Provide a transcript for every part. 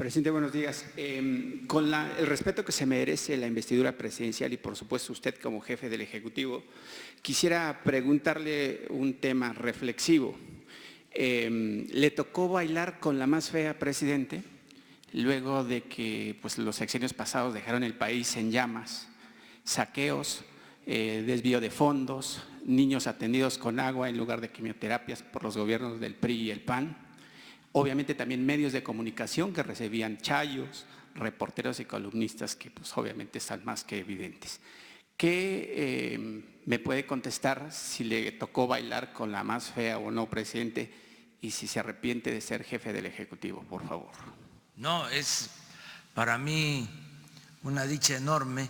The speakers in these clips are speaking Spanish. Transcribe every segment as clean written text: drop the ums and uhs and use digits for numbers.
Presidente, buenos días. Con el respeto que se merece la investidura presidencial y por supuesto usted como jefe del Ejecutivo, quisiera preguntarle un tema reflexivo. ¿Le tocó bailar con la más fea, presidente? Luego de que los sexenios pasados dejaron el país en llamas, saqueos, desvío de fondos, niños atendidos con agua en lugar de quimioterapias por los gobiernos del PRI y el PAN. Obviamente también medios de comunicación que recibían chayos, reporteros y columnistas que obviamente están más que evidentes. ¿Qué me puede contestar si le tocó bailar con la más fea o no, presidente, y si se arrepiente de ser jefe del Ejecutivo, por favor? No, es para mí una dicha enorme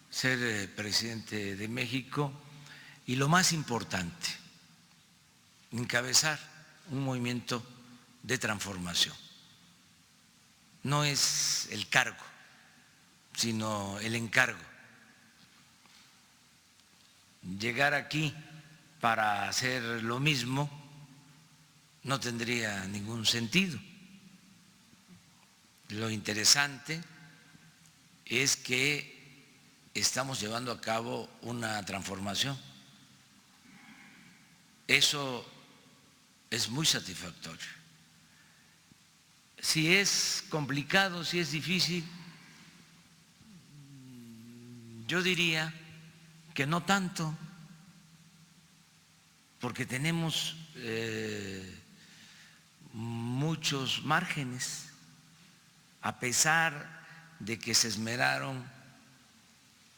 ser presidente de México y lo más importante, encabezar un movimiento de transformación. No es el cargo, sino el encargo. Llegar aquí para hacer lo mismo no tendría ningún sentido. Lo interesante es que estamos llevando a cabo una transformación. Eso es muy satisfactorio. Si es complicado, si es difícil, yo diría que no tanto, porque tenemos muchos márgenes, a pesar de que se esmeraron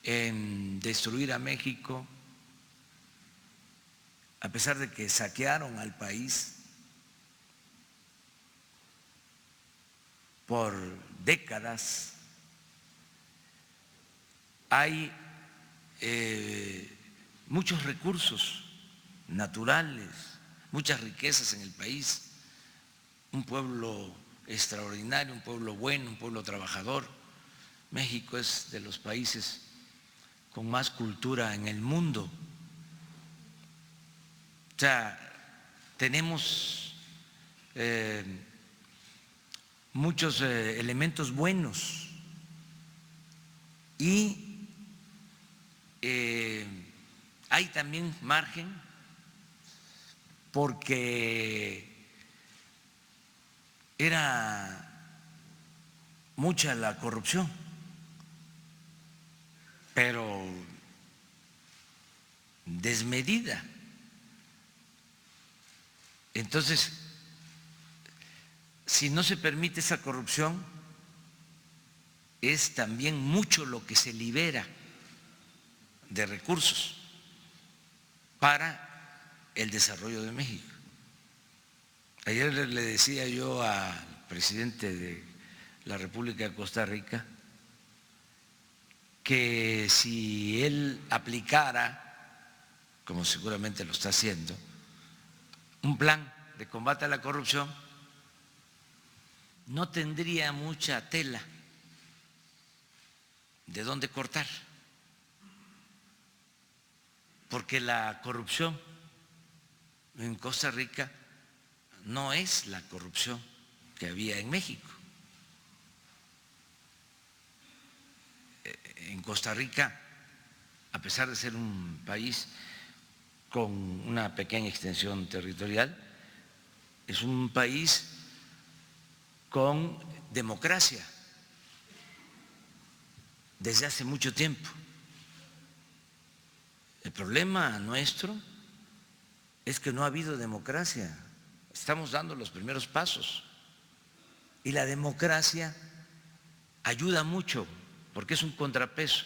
en destruir a México, a pesar de que saquearon al país por décadas, hay muchos recursos naturales, muchas riquezas en el país, un pueblo extraordinario, un pueblo bueno, un pueblo trabajador. México es de los países con más cultura en el mundo. O sea, tenemos muchos elementos buenos y hay también margen porque era mucha la corrupción, pero desmedida. Entonces, si no se permite esa corrupción, es también mucho lo que se libera de recursos para el desarrollo de México. Ayer le decía yo al presidente de la República de Costa Rica que si él aplicara, como seguramente lo está haciendo, un plan de combate a la corrupción, no tendría mucha tela de dónde cortar, porque la corrupción en Costa Rica no es la corrupción que había en México. En Costa Rica, a pesar de ser un país con una pequeña extensión territorial, es un país con democracia desde hace mucho tiempo. El problema nuestro es que no ha habido democracia. Estamos dando los primeros pasos y la democracia ayuda mucho porque es un contrapeso.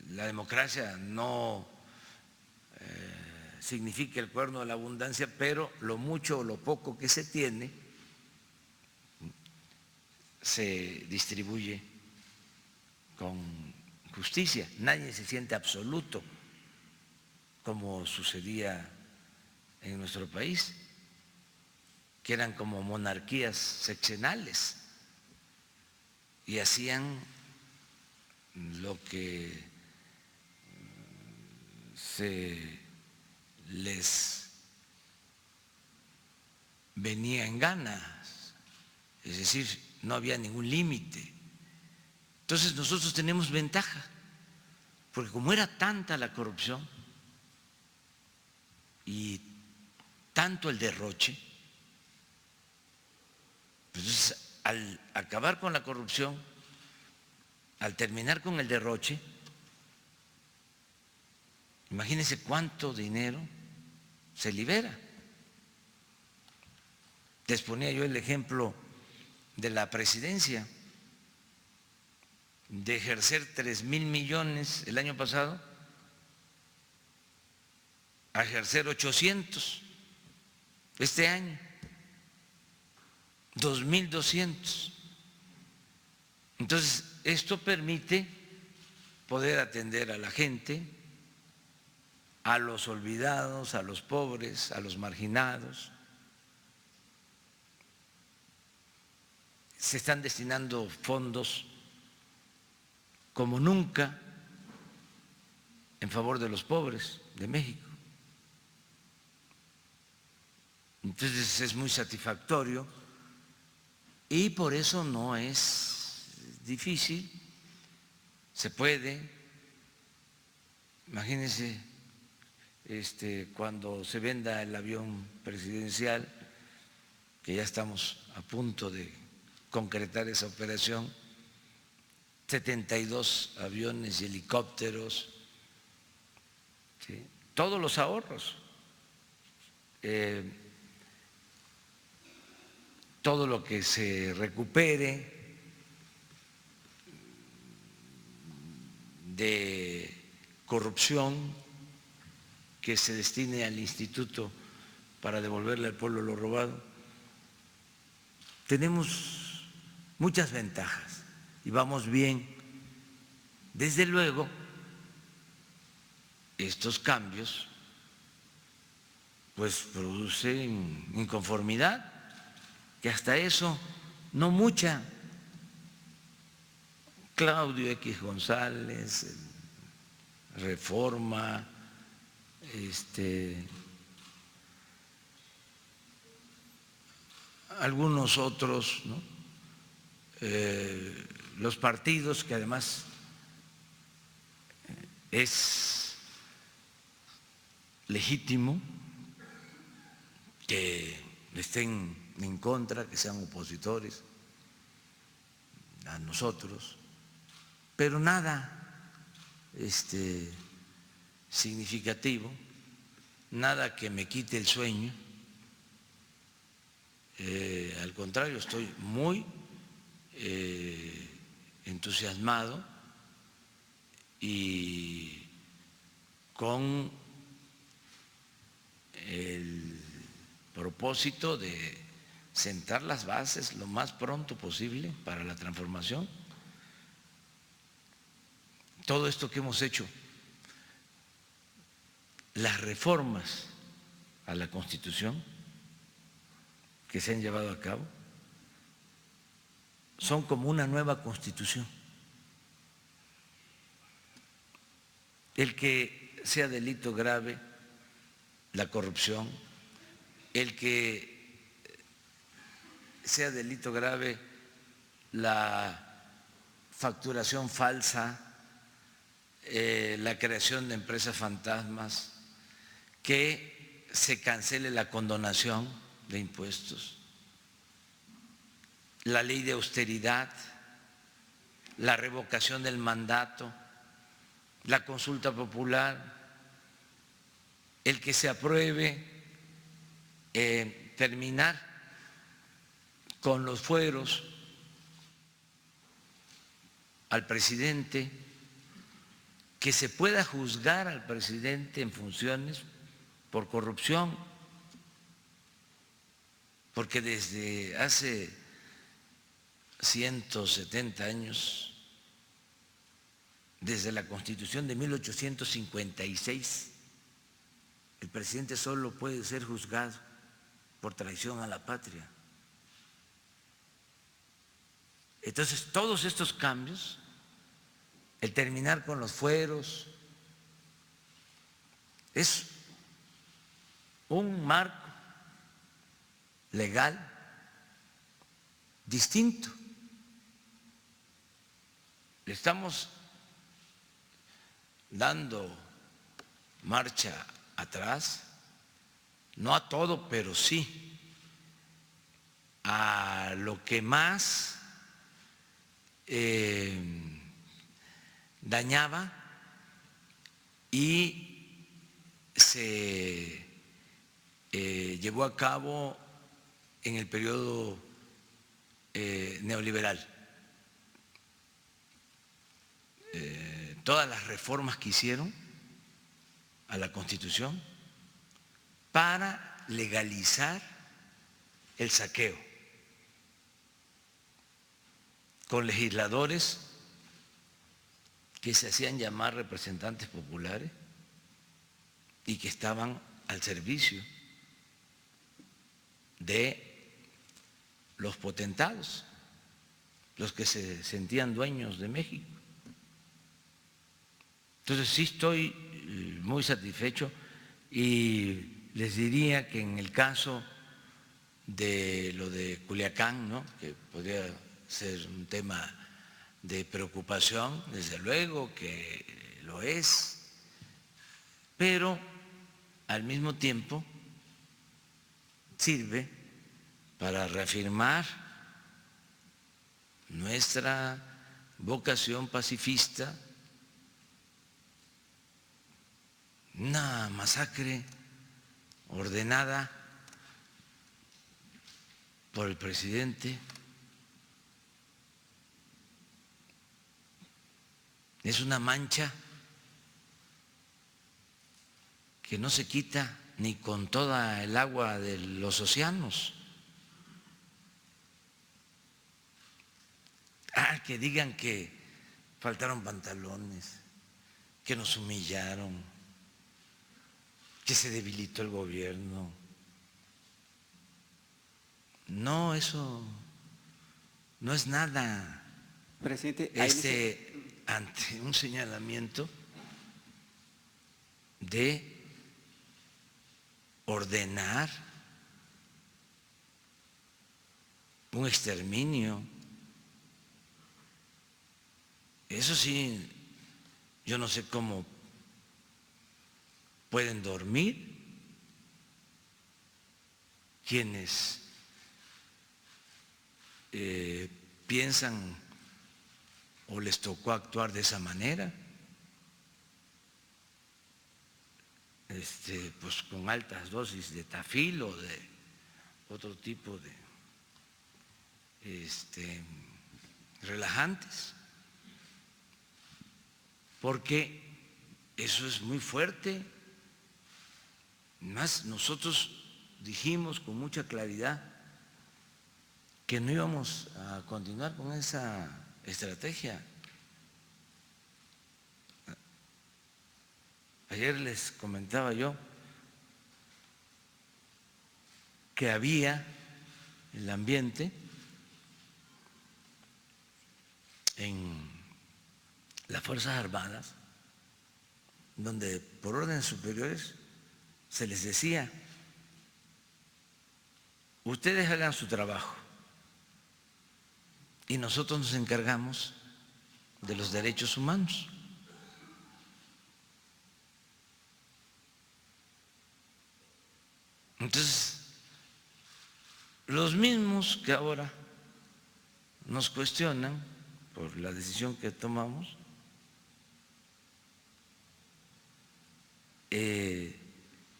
La democracia no significa el cuerno de la abundancia, pero lo mucho o lo poco que se tiene se distribuye con justicia. Nadie se siente absoluto, como sucedía en nuestro país, que eran como monarquías seccionales y hacían lo que se les venía en ganas, es decir, no había ningún límite. Entonces nosotros tenemos ventaja, porque como era tanta la corrupción y tanto el derroche, entonces al acabar con la corrupción, al terminar con el derroche, imagínense cuánto dinero se libera. Les ponía yo el ejemplo de la presidencia, de ejercer 3,000 millones el año pasado a ejercer 800 este año, 2,200. Entonces, esto permite poder atender a la gente, a los olvidados, a los pobres, a los marginados. Se están destinando fondos como nunca en favor de los pobres de México. Entonces es muy satisfactorio y por eso no es difícil, se puede. Imagínense cuando se venda el avión presidencial, que ya estamos a punto de concretar esa operación, 72 aviones y helicópteros, ¿sí? Todos los ahorros, todo lo que se recupere de corrupción que se destine al instituto para devolverle al pueblo lo robado. Tenemos muchas ventajas y vamos bien. Desde luego, estos cambios pues producen inconformidad, que hasta eso no mucha. Claudio X González, Reforma, algunos otros, ¿no? Los partidos, que además es legítimo que estén en contra, que sean opositores a nosotros, pero nada significativo, nada que me quite el sueño. Al contrario, estoy muy entusiasmado y con el propósito de sentar las bases lo más pronto posible para la transformación. Todo esto que hemos hecho, las reformas a la Constitución que se han llevado a cabo, son como una nueva Constitución. El que sea delito grave la corrupción, el que sea delito grave la facturación falsa, la creación de empresas fantasmas, que se cancele la condonación de impuestos, la ley de austeridad, la revocación del mandato, la consulta popular, el que se apruebe terminar con los fueros al presidente, que se pueda juzgar al presidente en funciones por corrupción, porque desde hace 170 años, desde la Constitución de 1856, el presidente solo puede ser juzgado por traición a la patria. Entonces, todos estos cambios, el terminar con los fueros, es un marco legal distinto. Le estamos dando marcha atrás, no a todo, pero sí a lo que más dañaba y se llevó a cabo en el periodo neoliberal. Todas las reformas que hicieron a la Constitución para legalizar el saqueo, con legisladores que se hacían llamar representantes populares y que estaban al servicio de los potentados, los que se sentían dueños de México. Entonces sí estoy muy satisfecho y les diría que en el caso de lo de Culiacán, ¿no?, que podría ser un tema de preocupación, desde luego que lo es, pero al mismo tiempo sirve para reafirmar nuestra vocación pacifista. Una masacre ordenada por el presidente es una mancha que no se quita ni con toda el agua de los océanos. Que digan que faltaron pantalones, que nos humillaron, que se debilitó el gobierno. No, eso no es nada. Presidente, Ante un señalamiento de ordenar un exterminio. Eso sí, yo no sé cómo pueden dormir quienes piensan o les tocó actuar de esa manera, pues con altas dosis de tafil o de otro tipo de relajantes, porque eso es muy fuerte. Más nosotros dijimos con mucha claridad que no íbamos a continuar con esa estrategia. Ayer les comentaba yo que había el ambiente en las Fuerzas Armadas donde por órdenes superiores se les decía: ustedes hagan su trabajo y nosotros nos encargamos de los derechos humanos. Entonces, los mismos que ahora nos cuestionan por la decisión que tomamos,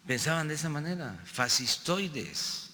pensaban de esa manera, fascistoides.